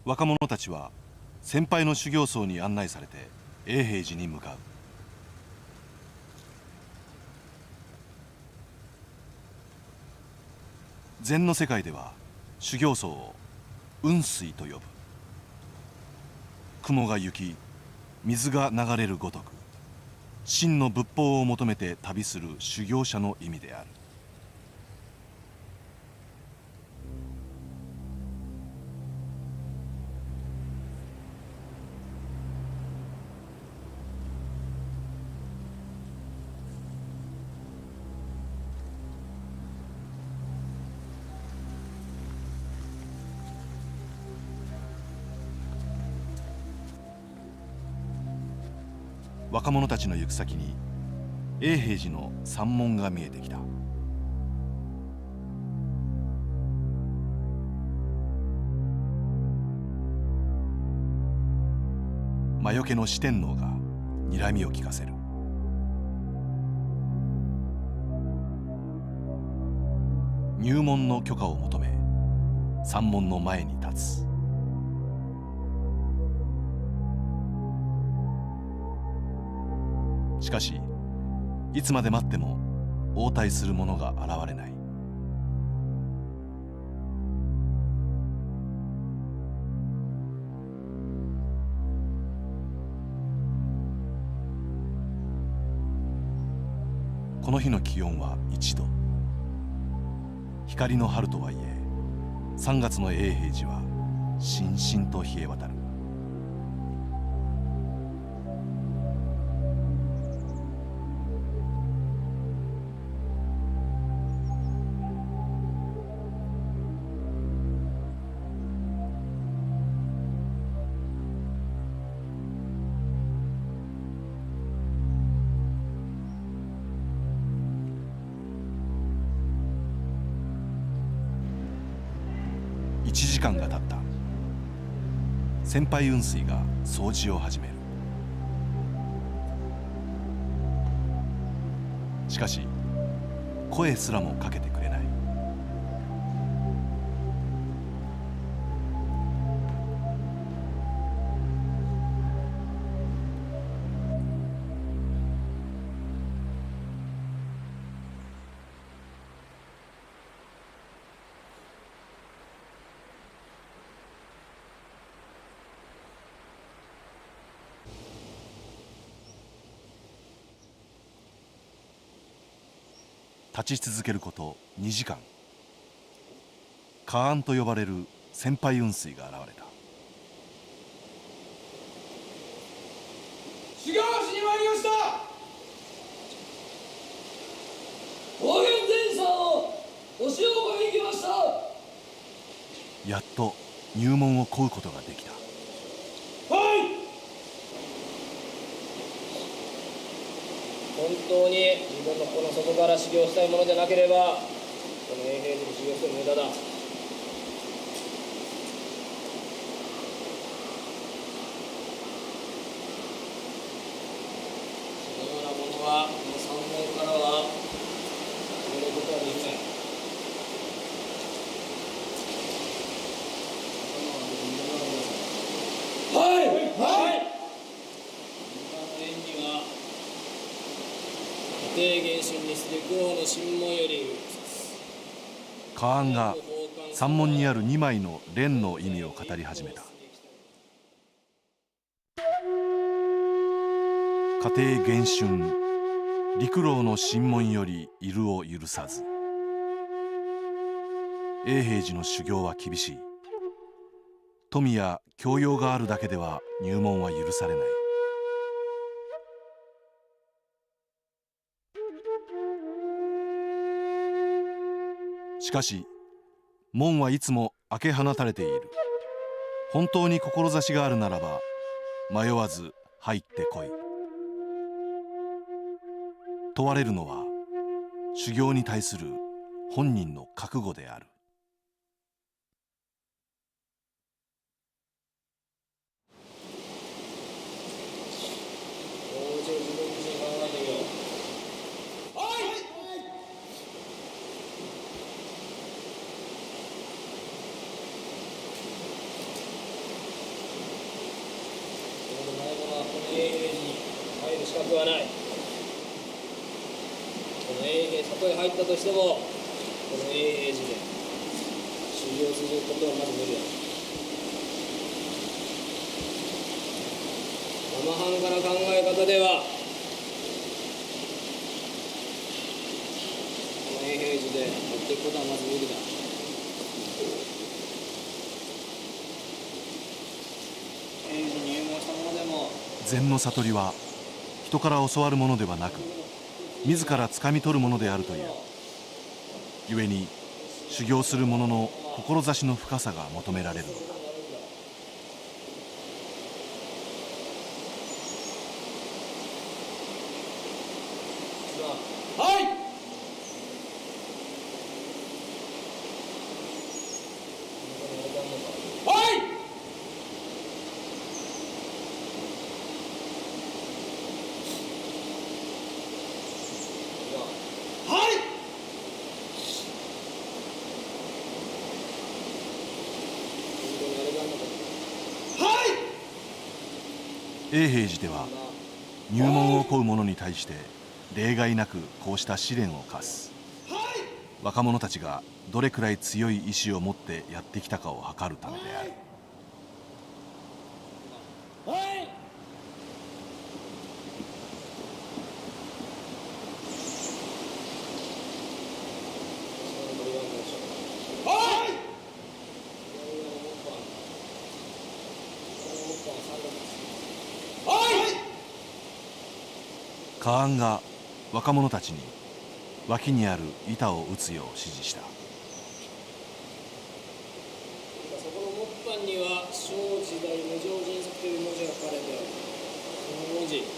若者たちは先輩の修行僧に案内されて永平寺に向かう。禅の世界では修行僧を雲水と呼ぶ。雲が行き水が流れるごとく真の仏法を求めて旅する修行者の意味である。若者たちの行く先に永平寺の山門が見えてきた。魔除けの四天王が睨みを利かせる。入門の許可を求め山門の前に立つ。しかしいつまで待っても応対する者が現れない。この日の気温は1度。光の春とはいえ3月の永平寺はしんしんと冷え渡る。1時間が経った。先輩雲水が掃除を始める。しかし声すらもかけてくれない。立ち続けること2時間。カーンと呼ばれる先輩雲水が現れた。修行しに参りました。高原前さんをお塩が行きました。やっと入門を請うことができた。はい。本当に自分のこの外から修行したいものでなければこの永平寺に修行する無駄だ。そのようなものはこの山門からは触れることはできない。はいはい。家庭現春にすべく王の神門よりカーンが山門にある2枚の蓮の意味を語り始めた。家庭現春陸老の神門よりいるを許さず。永平寺の修行は厳しい。富や教養があるだけでは入門は許されない。しかし門はいつも開け放たれている。本当に志があるならば迷わず入ってこい。問われるのは修行に対する本人の覚悟である。永平寺に入る資格はない。この永平、たとえ入ったとしても、この永平寺で修行を続けることはまず無理だ。生半可な考え方では、この永平寺でやっていくことはまず無理だ。永平寺に入門したものでも、禅の悟りは人から教わるものではなく、自ら掴み取るものであるという。故に修行する者の志の深さが求められるのだ。はい。はい。永平寺では入門を請う者に対して例外なくこうした試練を課す。若者たちがどれくらい強い意志を持ってやってきたかを測るためである。カーンが若者たちに脇にある板を打つよう指示した。そこの木板には小時代無常人作という文字が書かれてある。その文字よく考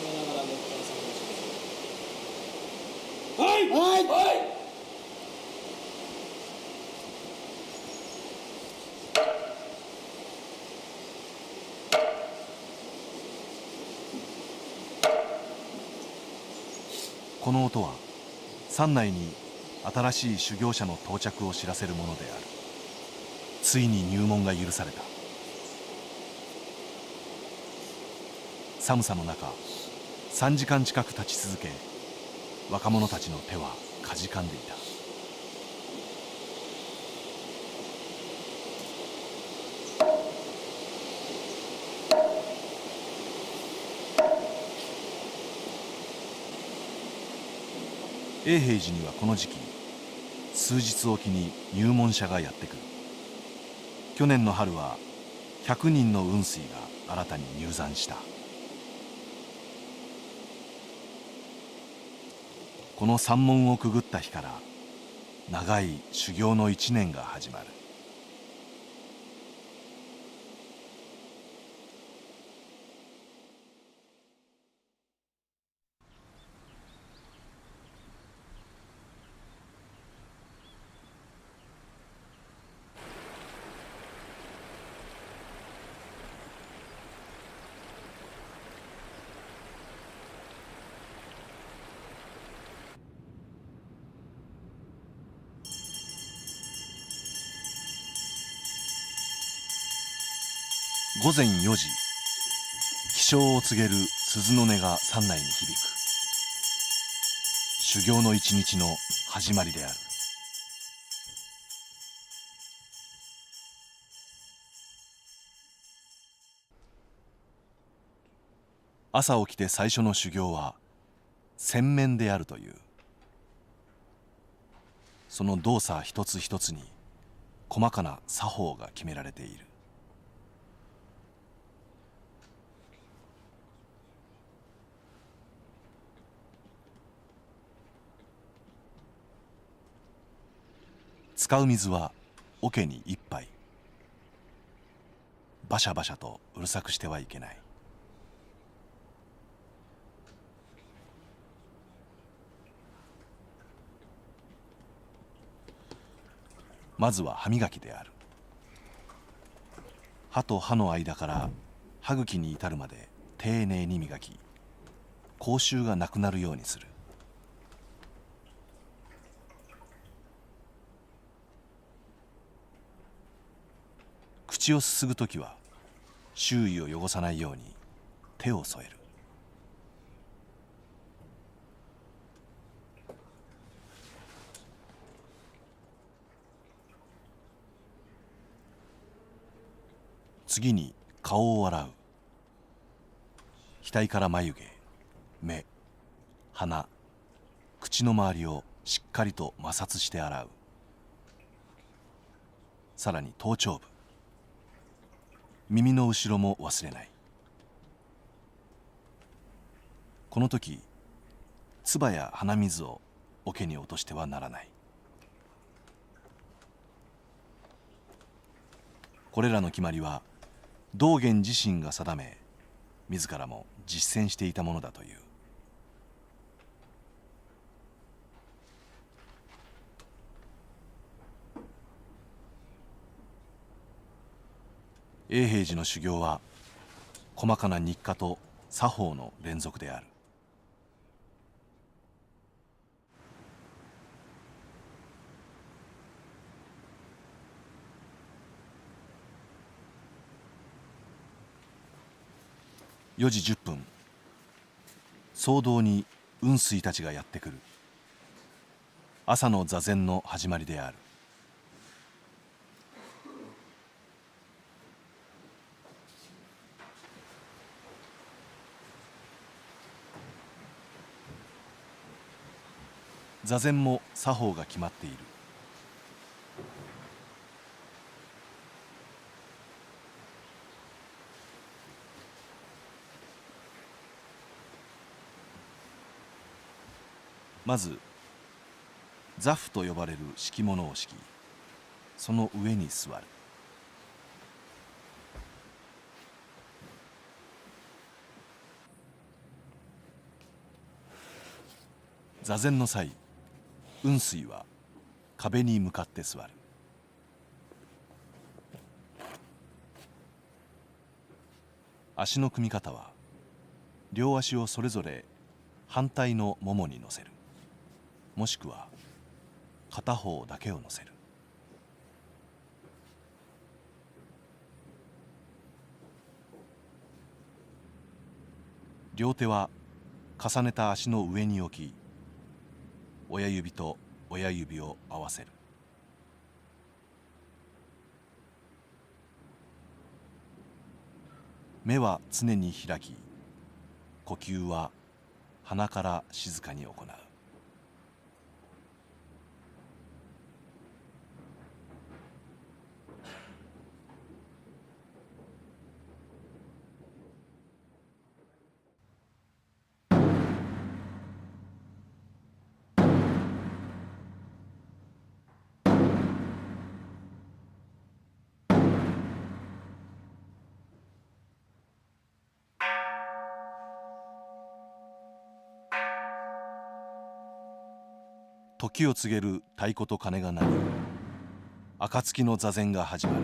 えながら木板さんをしてはいはいはい。この音は山内に新しい修行者の到着を知らせるものである。ついに入門が許された。寒さの中3時間近く立ち続け、若者たちの手はかじかんでいた。永平寺にはこの時期数日おきに入門者がやってくる。去年の春は100人の雲水が新たに入山した。この山門をくぐった日から長い修行の1年が始まる。午前4時、起床を告げる鈴の音が山内に響く。修行の一日の始まりである。朝起きて最初の修行は洗面であるという。その動作一つ一つに細かな作法が決められている。使う水は桶に1杯。バシャバシャとうるさくしてはいけない。まずは歯磨きである。歯と歯の間から歯茎に至るまで丁寧に磨き、口臭がなくなるようにする。口をすすぐときは周囲を汚さないように手を添える。次に顔を洗う。額から眉毛、目、鼻、口の周りをしっかりと摩擦して洗う。さらに頭頂部、耳の後ろも忘れない。この時、唾や鼻水を桶に落としてはならない。これらの決まりは道元自身が定め、自らも実践していたものだという。永平寺の修行は細かな日課と作法の連続である。4時10分、僧堂に雲水たちがやってくる。朝の座禅の始まりである。座禅も作法が決まっている。まず座布と呼ばれる敷物を敷き、その上に座る。座禅の際、雲水は壁に向かって座る。足の組み方は両足をそれぞれ反対のももに乗せる、もしくは片方だけを乗せる。両手は重ねた足の上に置き、親指と親指を合わせる。目は常に開き、呼吸は鼻から静かに行う。時を告げる太鼓と鐘が鳴り、暁の座禅が始まる。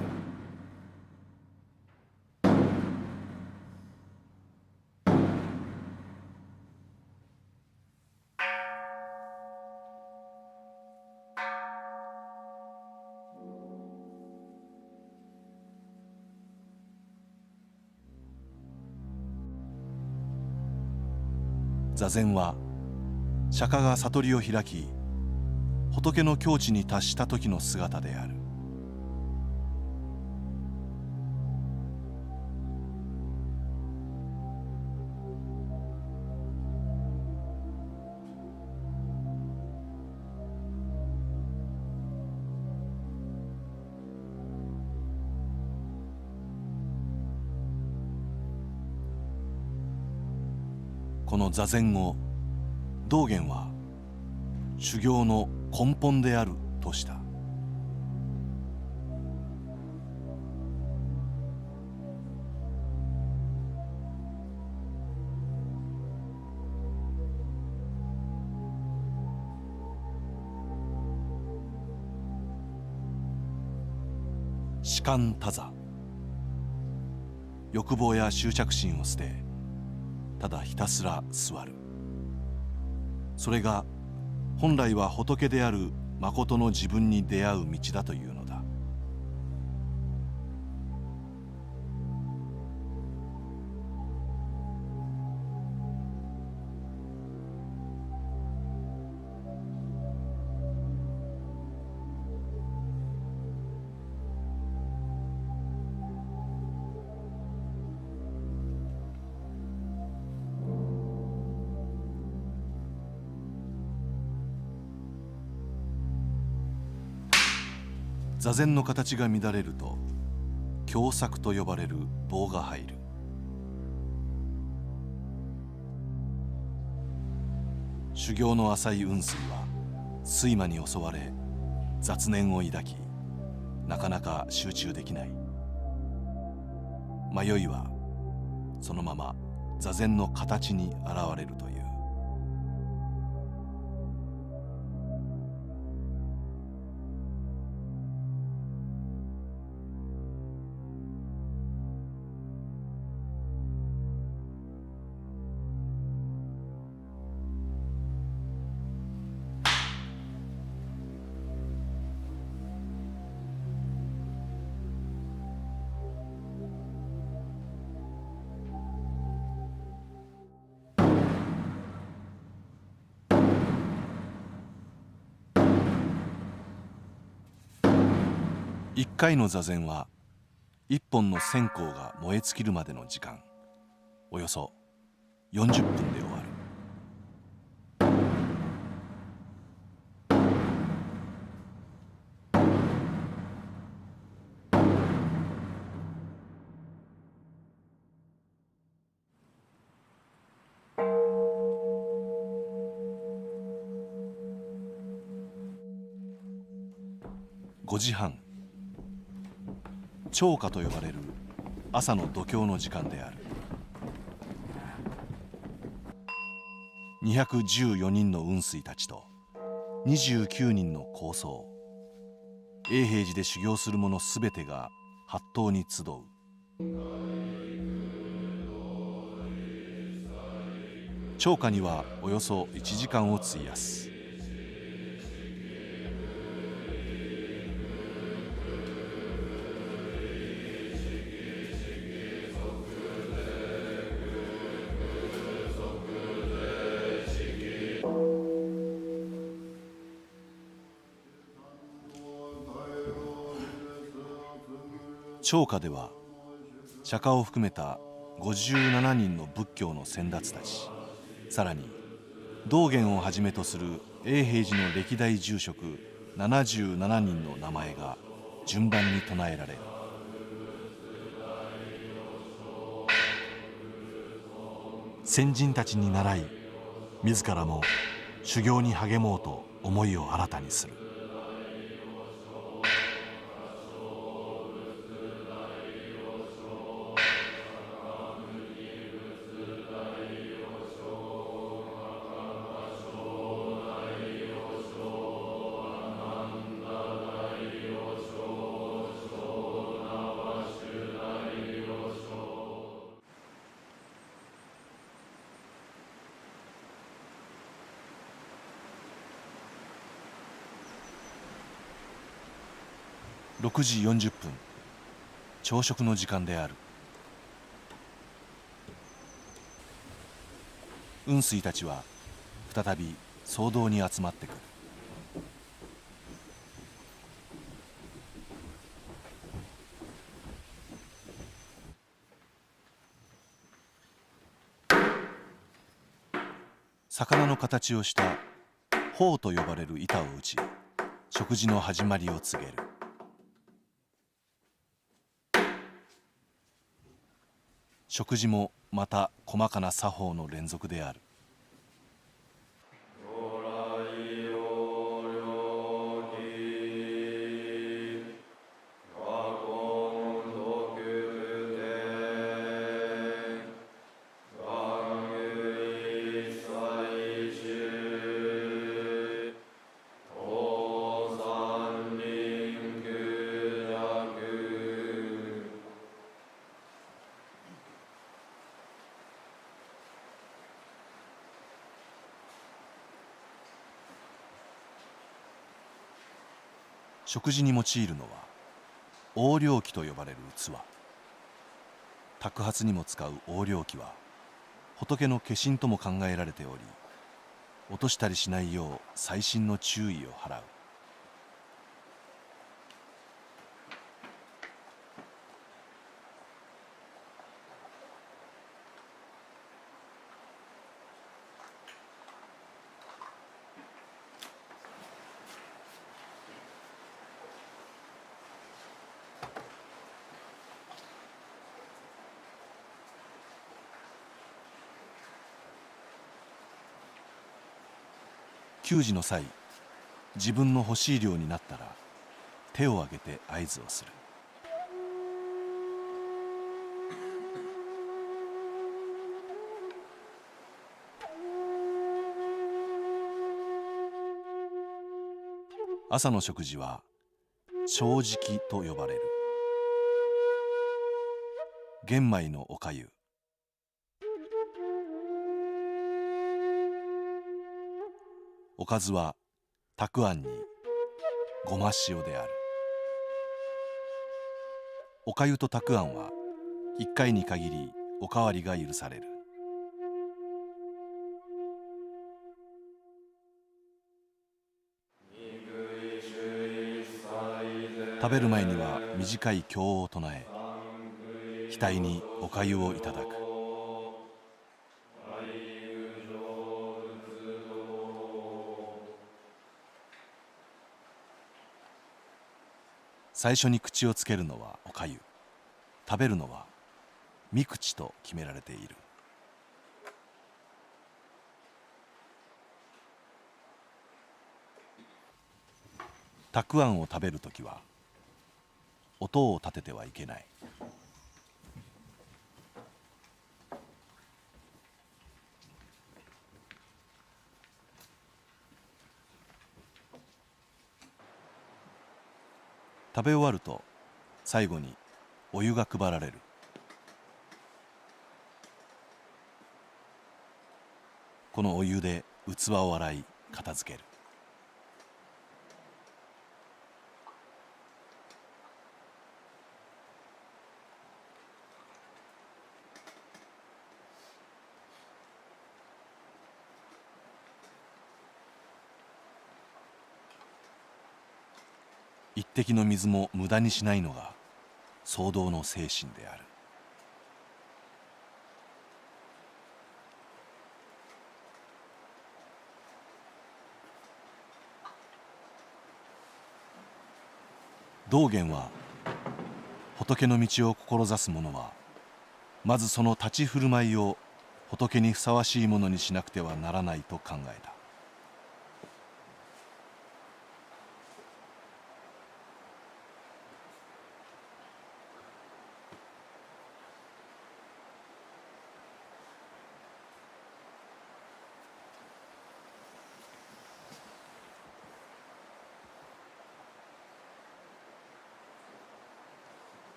座禅は釈迦が悟りを開き、仏の境地に達した時の姿である。この座禅を道元は修行の根本であるとした。止観多座、欲望や執着心を捨て、ただひたすら座る。それが本来は仏である誠の自分に出会う道だというのだ。座禅の形が乱れると狭窄と呼ばれる棒が入る。修行の浅い雲水は睡魔に襲われ雑念を抱き、なかなか集中できない。迷いはそのまま座禅の形に現れるという。一回の座禅は一本の線香が燃え尽きるまでの時間、およそ40分で終わる。5時半、朝歌と呼ばれる朝の度胸の時間である。214人の雲水たちと29人の高僧、永平寺で修行する者すべてが法堂に集う。朝歌にはおよそ1時間を費やす。朝歌では釈迦を含めた57人の仏教の先達たち、さらに道元をはじめとする永平寺の歴代住職77人の名前が順番に唱えられる。先人たちに倣い、自らも修行に励もうと思いを新たにする。6時40分、朝食の時間である。雲水たちは再び僧堂に集まってくる。魚の形をした砲と呼ばれる板を打ち、食事の始まりを告げる。食事もまた細かな作法の連続である。食事に用いるのは横領器と呼ばれる器。托鉢にも使う横領器は仏の化身とも考えられており、落としたりしないよう細心の注意を払う。給仕の際、自分の欲しい量になったら手を挙げて合図をする。朝の食事は正直と呼ばれる。玄米のおかゆ、おかずはたくあんにごま塩である。おかゆとたくあんは一回に限りおかわりが許される。食べる前には短い経を唱え、額におかゆをいただく。最初に口をつけるのはおかゆ、食べるのは三口と決められている。たくあんを食べるときは音を立ててはいけない。食べ終わると最後にお湯が配られる。このお湯で器を洗い片付ける。一滴の水も無駄にしないのが僧堂の精神である。道元は仏の道を志す者はまずその立ち振る舞いを仏にふさわしいものにしなくてはならないと考えた。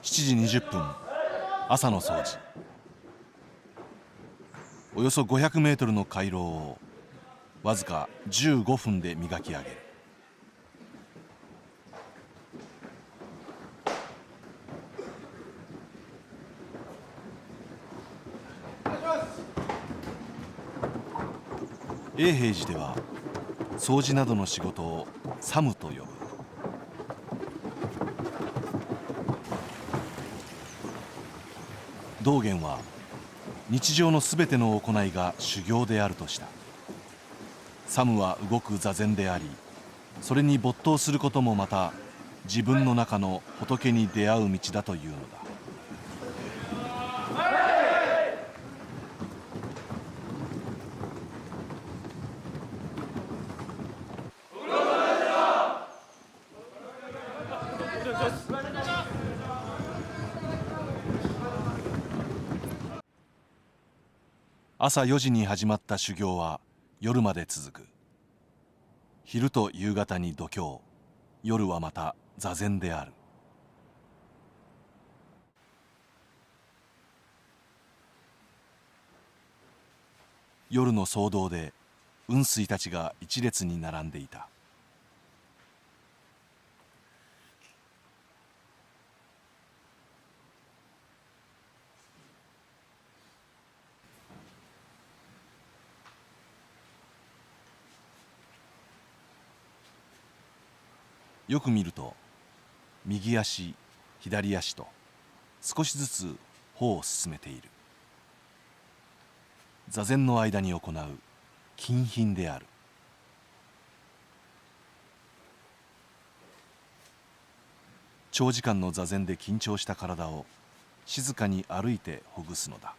7時20分、朝の掃除。およそ500メートルの回廊をわずか15分で磨き上げる。永平寺では掃除などの仕事を作務と呼ぶ。道元は日常のすべての行いが修行であるとした。作務は動く座禅であり、それに没頭することもまた自分の中の仏に出会う道だというのだ。朝4時に始まった修行は夜まで続く。昼と夕方に度胸、夜はまた座禅である。夜の僧堂で雲水たちが一列に並んでいた。よく見ると右足左足と少しずつ歩を進めている。座禅の間に行う禁品である。長時間の座禅で緊張した体を静かに歩いてほぐすのだ。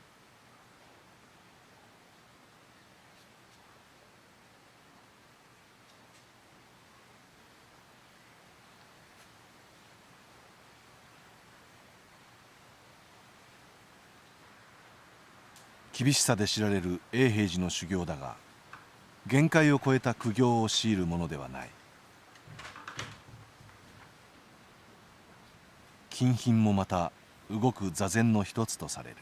厳しさで知られる永平寺の修行だが、限界を超えた苦行を強いるものではない。金品もまた動く座禅の一つとされる。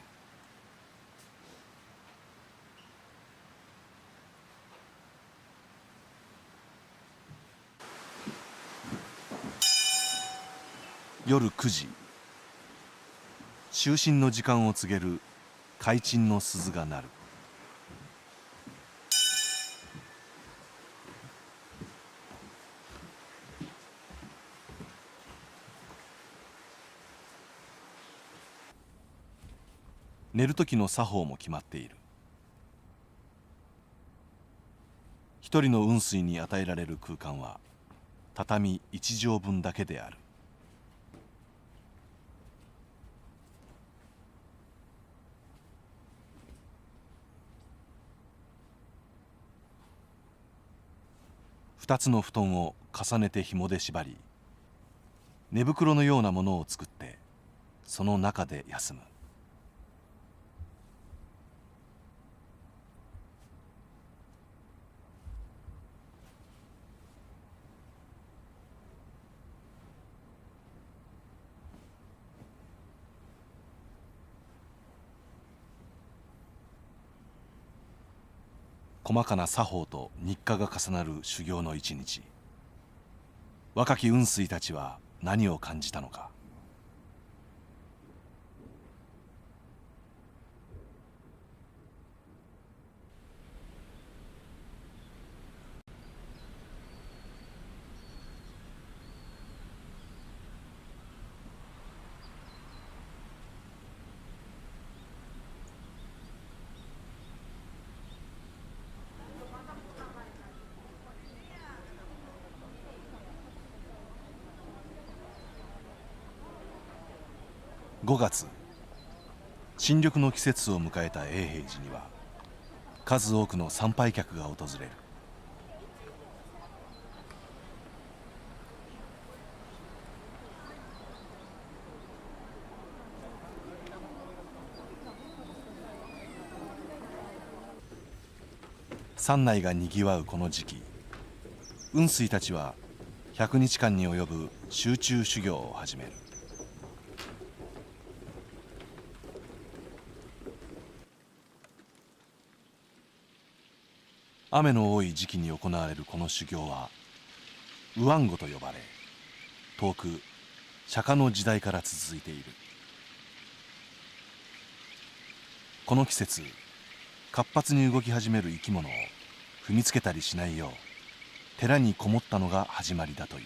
夜9時、就寝の時間を告げる開珎の鈴が鳴る。寝る時の作法も決まっている。一人の雲水に与えられる空間は畳一畳分だけである。二つの布団を重ねて紐で縛り、寝袋のようなものを作ってその中で休む。細かな作法と日課が重なる修行の一日。若き雲水たちは何を感じたのか。5月、新緑の季節を迎えた永平寺には数多くの参拝客が訪れる。山内がにぎわうこの時期、雲水たちは100日間に及ぶ集中修行を始める。雨の多い時期に行われるこの修行は右腕後と呼ばれ、遠く釈迦の時代から続いている。この季節、活発に動き始める生き物を踏みつけたりしないよう寺にこもったのが始まりだという。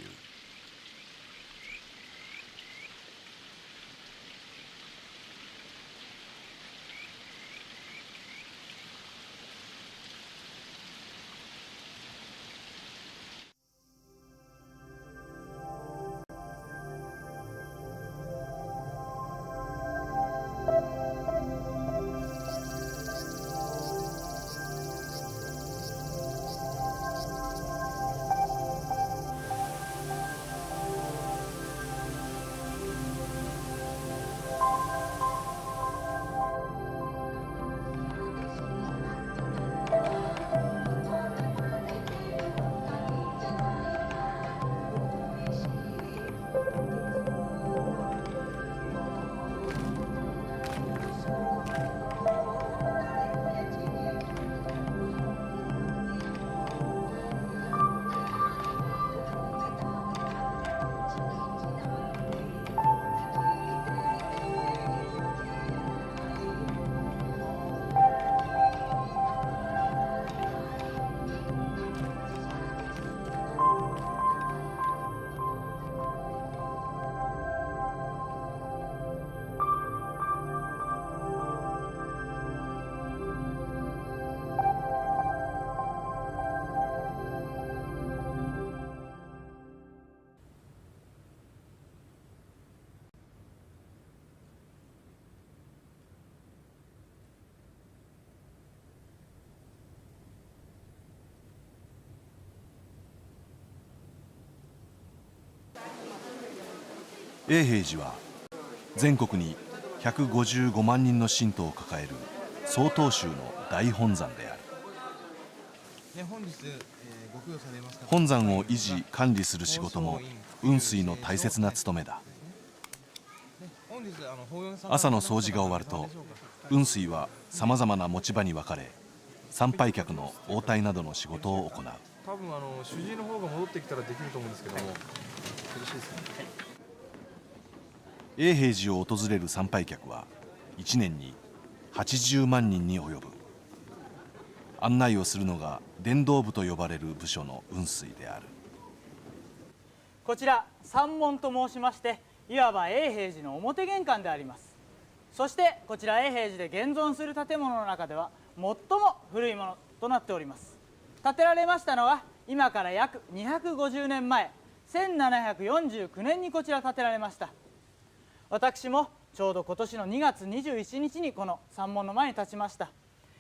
永平寺は全国に155万人の信徒を抱える曹洞宗の大本山である。本山を維持管理する仕事も雲水の大切な務めだ。朝の掃除が終わると雲水はさまざまな持ち場に分かれ、参拝客の応対などの仕事を行う。多分主治医の方が戻ってきたらできると思うんですけども、よろしいですかね。永平寺を訪れる参拝客は1年に80万人に及ぶ。案内をするのが伝道部と呼ばれる部署の雲水である。こちら山門と申しまして、いわば永平寺の表玄関であります。そしてこちら永平寺で現存する建物の中では最も古いものとなっております。建てられましたのは今から約250年前、1749年にこちら建てられました。私もちょうど今年の2月21日にこの山門の前に立ちました。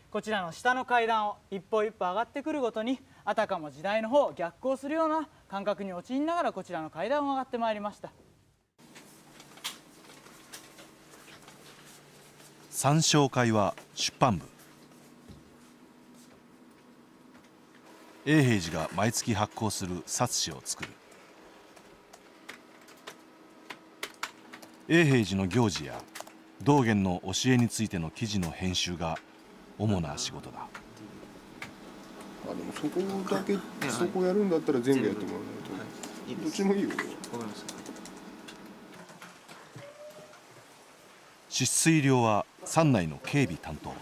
こちらの下の階段を一歩一歩上がってくるごとに、あたかも時代の方を逆行するような感覚に陥りながらこちらの階段を上がってまいりました。参照会は出版部。永平寺が毎月発行する冊子を作る。永平寺の行事や道元の教えについての記事の編集が主な仕事だ。でもそこだけ、そこやるんだったら全部やってもらわないと。どっちもいいよ。執水寮は山内の警備担当。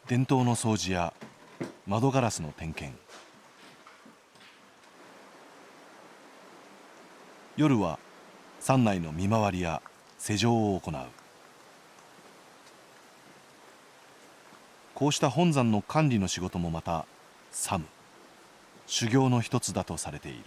伝統の掃除や窓ガラスの点検。夜は山内の見回りや施錠を行う。こうした本山の管理の仕事もまた作務、修行の一つだとされている。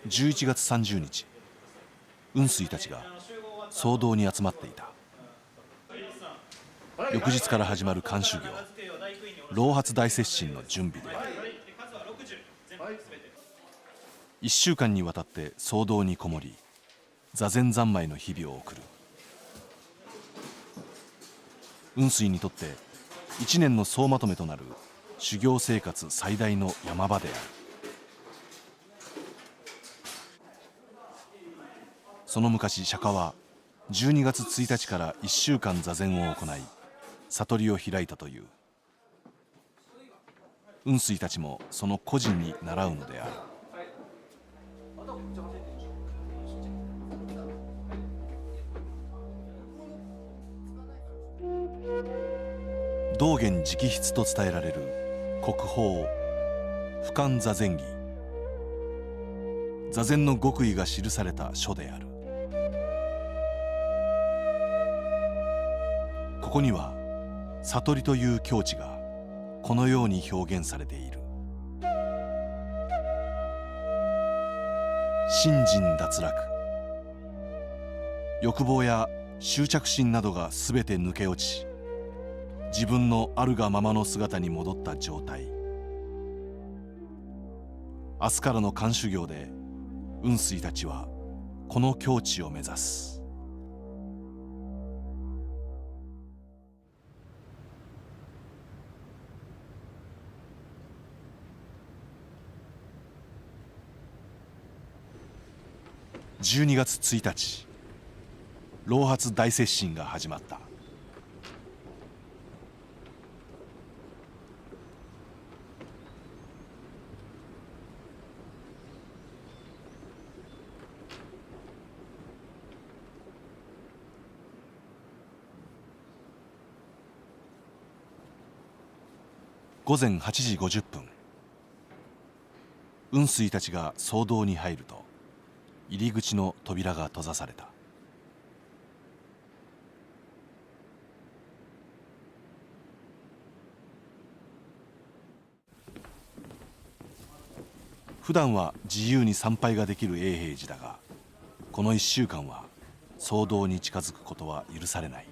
11月30日、雲水たちが僧堂に集まっていた。翌日から始まる寒修行、老髪大接心の準備である。1週間にわたって僧堂にこもり、座禅三昧の日々を送る。雲水にとって1年の総まとめとなる修行生活最大の山場である。その昔、釈迦は12月1日から1週間座禅を行い、悟りを開いたという。雲水たちもその個人に倣うのである。道元直筆と伝えられる国宝不観座禅儀、座禅の極意が記された書である。ここには悟りという境地がこのように表現されている。信心脱落、欲望や執着心などがすべて抜け落ち、自分のあるがままの姿に戻った状態。明日からの漢修行で雲水たちはこの境地を目指す。12月1日、老髪大接心が始まった。午前8時50分、雲水たちが僧堂に入ると入り口の扉が閉ざされた。普段は自由に参拝ができる永平寺だが、この1週間は僧堂に近づくことは許されない。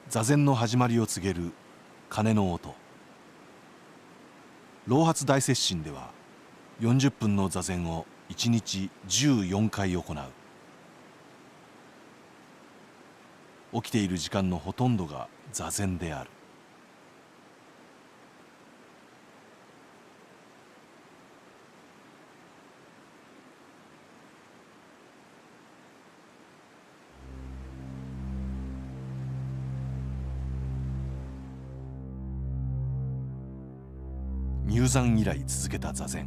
座禅の始まりを告げる鐘の音。老髪大接心では40分の座禅を1日14回行う。起きている時間のほとんどが座禅である。入山以来続けた座禅。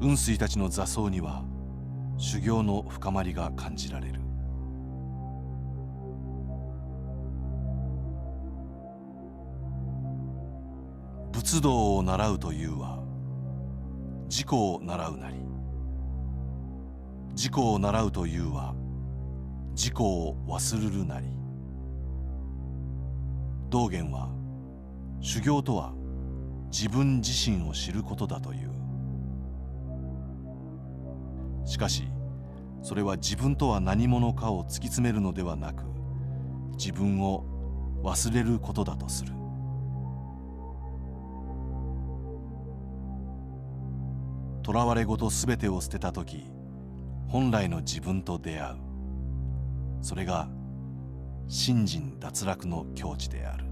雲水たちの座奏には修行の深まりが感じられる。仏道を習うというは自己を習うなり、自己を習うというは自己を忘るるなり。道元は修行とは自分自身を知ることだという。しかしそれは自分とは何者かを突き詰めるのではなく、自分を忘れることだとする。囚われごとすべてを捨てたとき、本来の自分と出会う。それが信心脱落の境地である。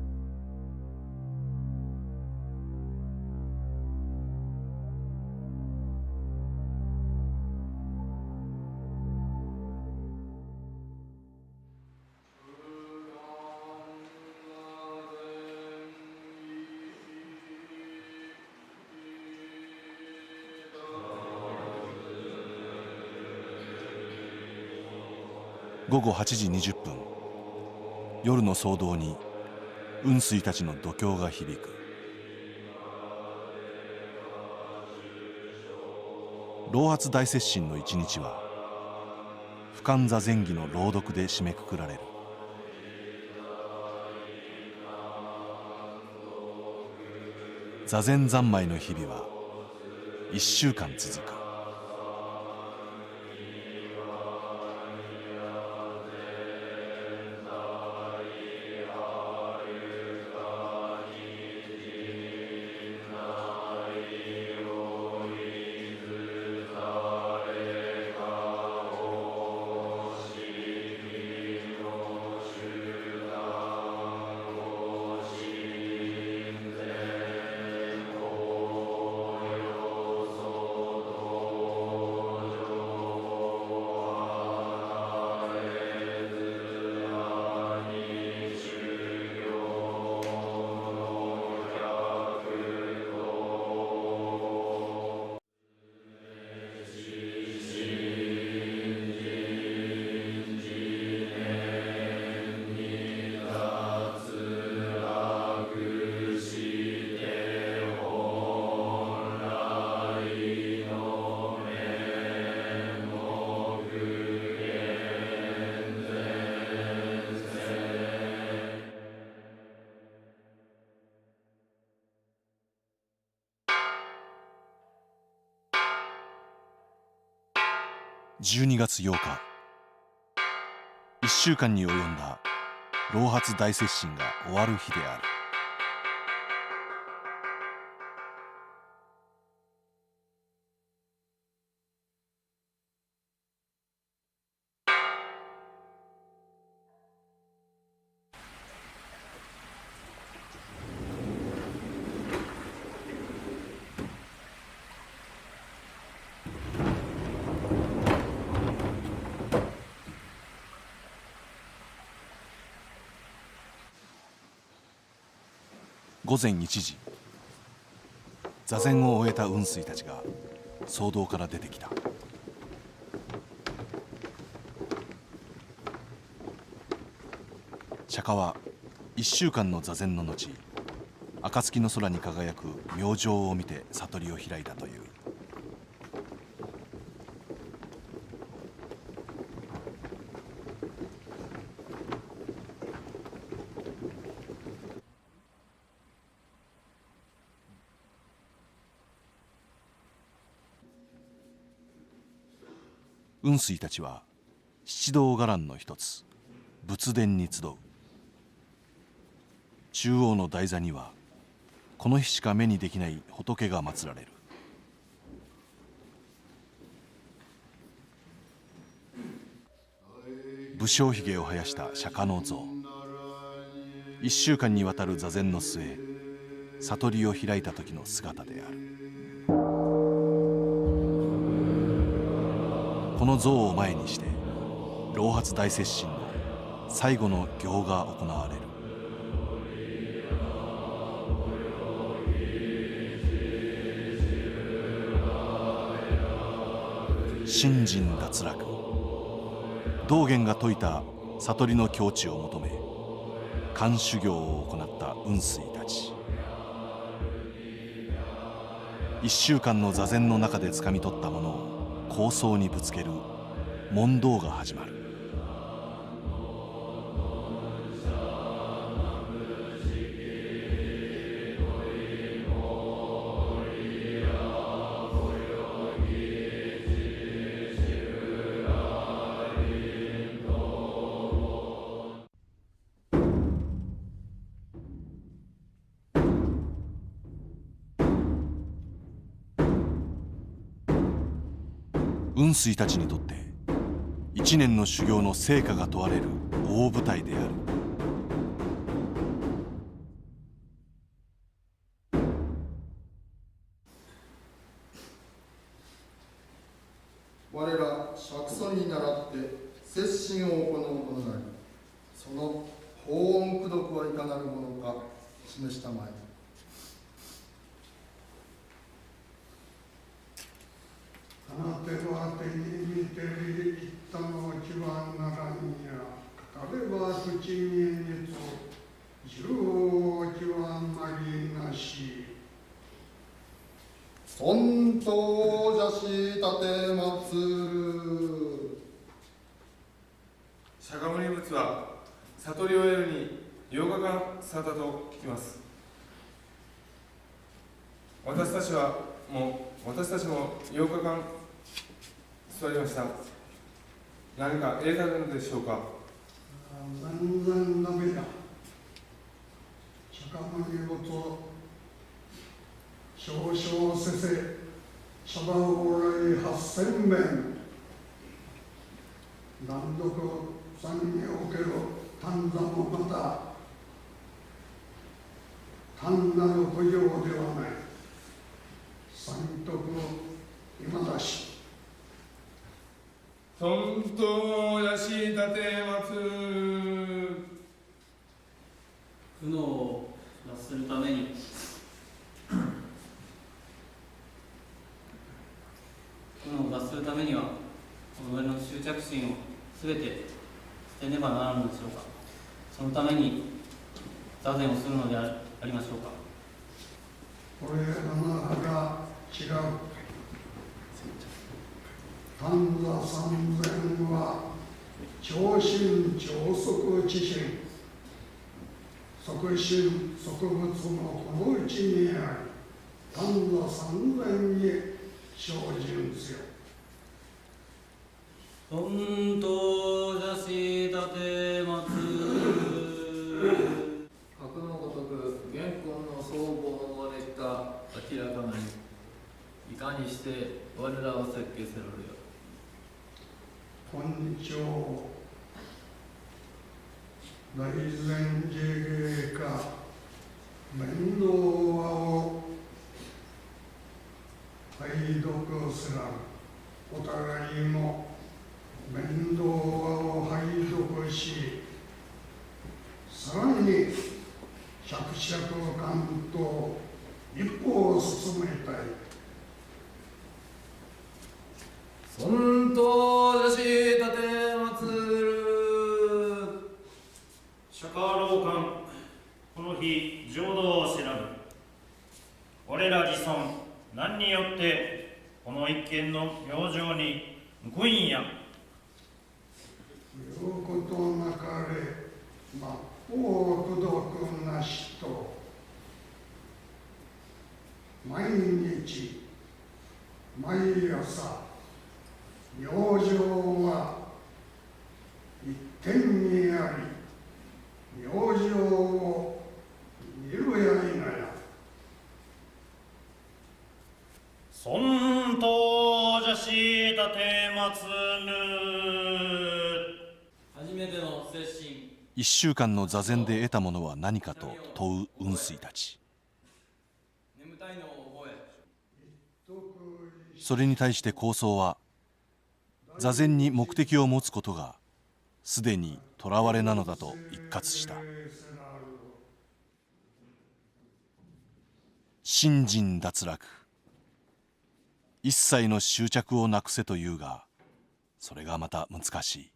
午後8時20分、夜の僧堂に雲水たちの読経が響く。老髪大接心の一日は不感座禅儀の朗読で締めくくられる。座禅三昧の日々は1週間続く。12月8日、1週間に及んだ老髪大接心が終わる日である。午前1時、座禅を終えた雲水たちが僧堂から出てきた。釈迦は1週間の座禅の後、暁の空に輝く明星を見て悟りを開いたという。雲水たちは七道伽藍の一つ仏殿に集う。中央の台座にはこの日しか目にできない仏が祀られる。武将髭を生やした釈迦の像。1週間にわたる座禅の末、悟りを開いた時の姿である。この像を前にして老髪大接心の最後の行が行われる。信心脱落、道元が説いた悟りの境地を求め観修行を行った雲水たち。1週間の座禅の中でつかみ取ったものを構想にぶつける問答が始まる。雲水たちにとって1年の修行の成果が問われる大舞台である。我ら釈尊に倣って摂心を行うことなり、その法音功徳はいかなるものか示したまえ。あなては手に見て言ったのうちはならんや。かかれば口ににと十王ちはなりなし。尊とじゃし立てまつる。釈迦牟尼仏は悟りを得るに8日間されたと聞きます。私たちも8日間座りました。何か得たのでしょうか。全然ダメだ。釈迦牟尼仏少々せせ釈迦往来8000遍難読さんにおける単座もまた単なる補助ではない。三徳今だし尊とやし立てまつる。苦悩を脱するために苦悩を脱するためには己の執着心をすべて捨てねばならぬのでしょうか。そのために座禅をするのでありましょうか。これが違う。単座三千は超心超速知心即心即物のこのうちにあり、単座三千に精進せよ。尊当者し立てまつ格のごとく現今の相貌をできた明らかなりいかにして我らを設計せられよ。本朝大前寺芸家面倒話を拝読すらお互いも面倒話を拝読し、さらに釈々感と一歩を進めたい。尊当者し立てまつる。釈迦老官、この日浄土を調べ、我ら自尊何によってこの一件の明星に向くんや。言うことなかれ、真っ向功徳なしと、毎日毎朝明星が一点にあり、明星を見るやいなや。尊当者し立てまつる。初めての接心。1週間の座禅で得たものは何かと問う雲水たち。眠たいのを覚え。それに対して高僧は、座禅に目的を持つことがすでに囚われなのだと一喝した。信心脱落、一切の執着をなくせというが、それがまた難しい。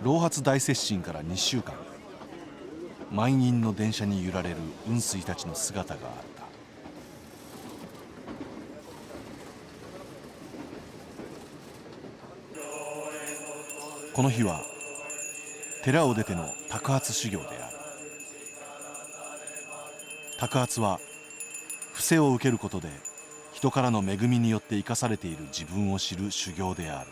老髪大接心から2週間、満員の電車に揺られる雲水たちの姿があった。この日は寺を出ての托鉢修行である。托鉢は伏せを受けることで人からの恵みによって生かされている自分を知る修行である。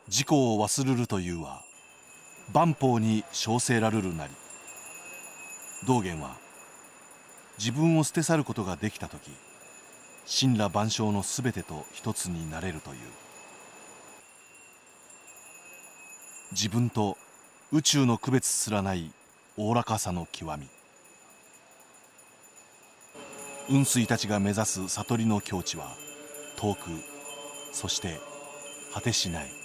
自己を忘るるというは万法に生せらるるなり。道元は自分を捨て去ることができたとき、神羅万象のすべてと一つになれるという。自分と宇宙の区別すらないおおらかさの極み。雲水たちが目指す悟りの境地は遠く、そして果てしない。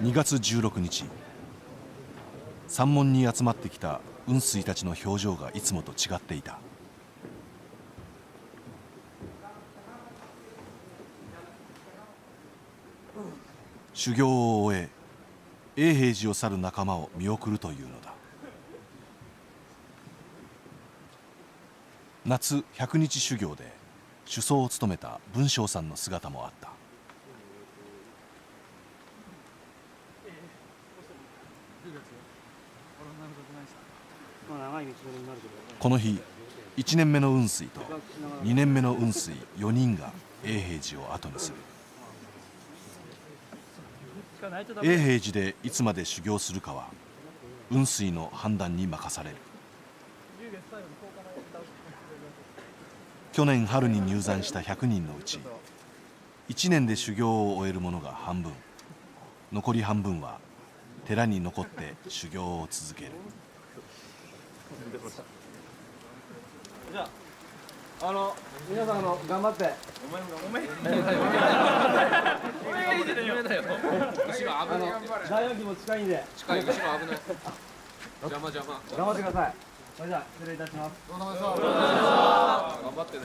2月16日、山門に集まってきた雲水たちの表情がいつもと違っていた。修行を終え永平寺を去る仲間を見送るというのだ。夏100日修行で首相を務めた文章さんの姿もあった。この日1年目の雲水と2年目の雲水4人が永平寺を後にする。永平寺でいつまで修行するかは雲水の判断に任される。去年春に入山した100人のうち1年で修行を終える者が半分、残り半分は寺に残って修行を続ける。じゃあ皆さん頑張って。お前がいいだよ。第4期も近いんで。近い、後ろ危ない。邪魔。頑張ってください。それじゃあ失礼いたします。頑張ってね。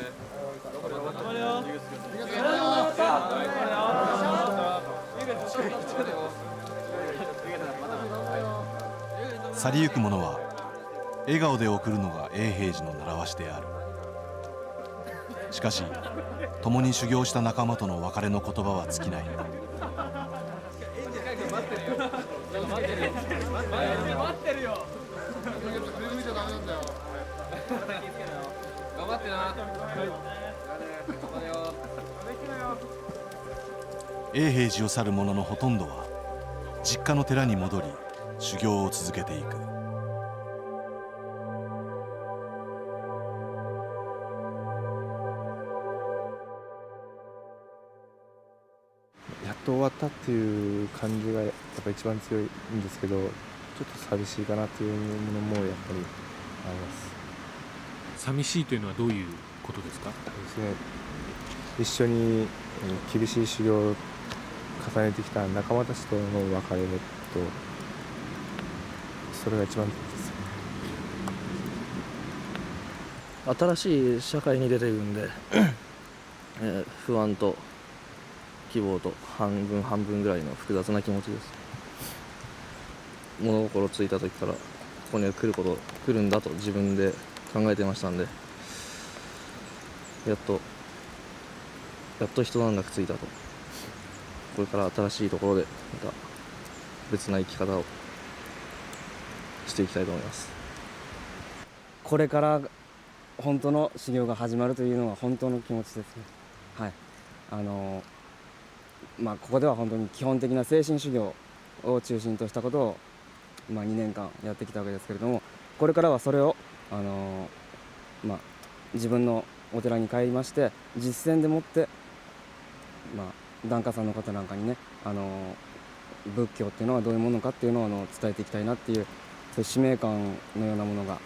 頑張れよ。去りゆく者は笑顔で送るのが永平寺の習わしである。しかし共に修行した仲間との別れの言葉は尽きない。待ってるよ。頑張ってな。永平寺を去る者のほとんどは実家の寺に戻り修行を続けていく。やっと終わったっていう感じがやっぱ一番強いんですけど、ちょっと寂しいかなっていうものもやっぱりあります。寂しいというのはどういうことですか？そうですね、一緒に厳しい修行を重ねてきた仲間たちとの別れと、それが一番です。新しい社会に出ているんで不安と希望と半分ぐらいの複雑な気持ちです。物心ついた時からここに来るんだと自分で考えてましたんで、やっと一段落ついたと。これから新しいところでまた別な生き方をしていきたいと思います。これから本当の修行が始まるというのが本当の気持ちですね。はい、ここでは本当に基本的な精神修行を中心としたことを、2年間やってきたわけですけれども、これからはそれを、自分のお寺に帰りまして実践でもって、檀家さんの方なんかにね、仏教っていうのはどういうものかっていうのを伝えていきたいなっていう、そういう使命感のようなものが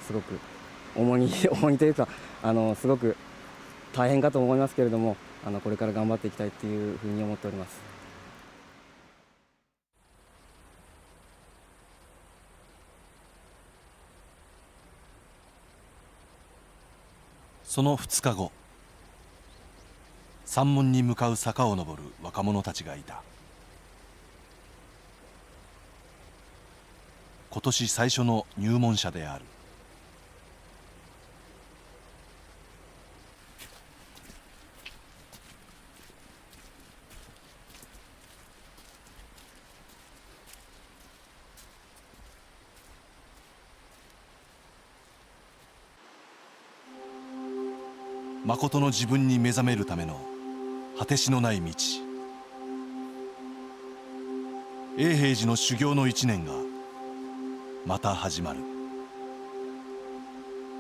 すごく重荷というかすごく大変かと思いますけれども、これから頑張っていきたいっていうふうに思っております。その2日後、山門に向かう坂を登る若者たちがいた。今年最初の入門者である。誠の自分に目覚めるための果てしのない道。永平寺の修行の1年がまた始まる。